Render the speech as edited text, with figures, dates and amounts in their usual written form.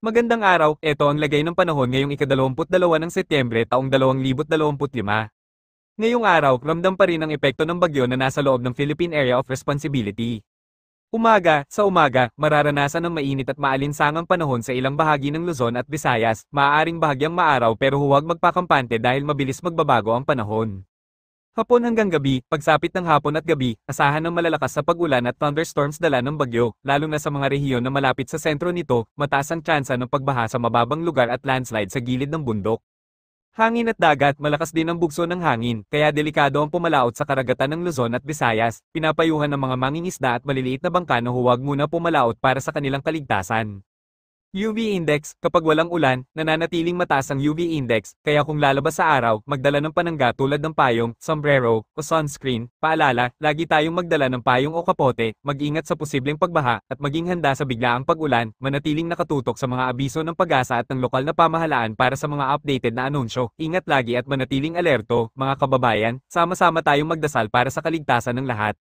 Magandang araw, eto ang lagay ng panahon ngayong ika-22 ng Setyembre taong 2025. Ngayong araw, ramdam pa rin ang epekto ng bagyo na nasa loob ng Philippine Area of Responsibility. Sa umaga, mararanasan ng mainit at maalinsangang panahon sa ilang bahagi ng Luzon at Visayas, maaaring bahagyang maaraw pero huwag magpakampante dahil mabilis magbabago ang panahon. Hapon hanggang gabi, pagsapit ng hapon at gabi, asahan ng malalakas sa pag-ulan at thunderstorms dala ng bagyo, lalo na sa mga rehiyon na malapit sa sentro nito, mataas ang tsansa ng pagbaha sa mababang lugar at landslide sa gilid ng bundok. Hangin at dagat, malakas din ang bugso ng hangin, kaya delikado ang pumalaot sa karagatan ng Luzon at Visayas, pinapayuhan ng mga mangingisda at maliliit na bangka na huwag muna pumalaot para sa kanilang kaligtasan. UV index, kapag walang ulan, nananatiling mataas ang UV index, kaya kung lalabas sa araw, magdala ng panangga tulad ng payong, sombrero, o sunscreen. Paalala, lagi tayong magdala ng payong o kapote, mag-ingat sa posibleng pagbaha, at maging handa sa biglaang pag-ulan, manatiling nakatutok sa mga abiso ng pag-asa at ng lokal na pamahalaan para sa mga updated na anunsyo. Ingat lagi at manatiling alerto, mga kababayan, sama-sama tayong magdasal para sa kaligtasan ng lahat.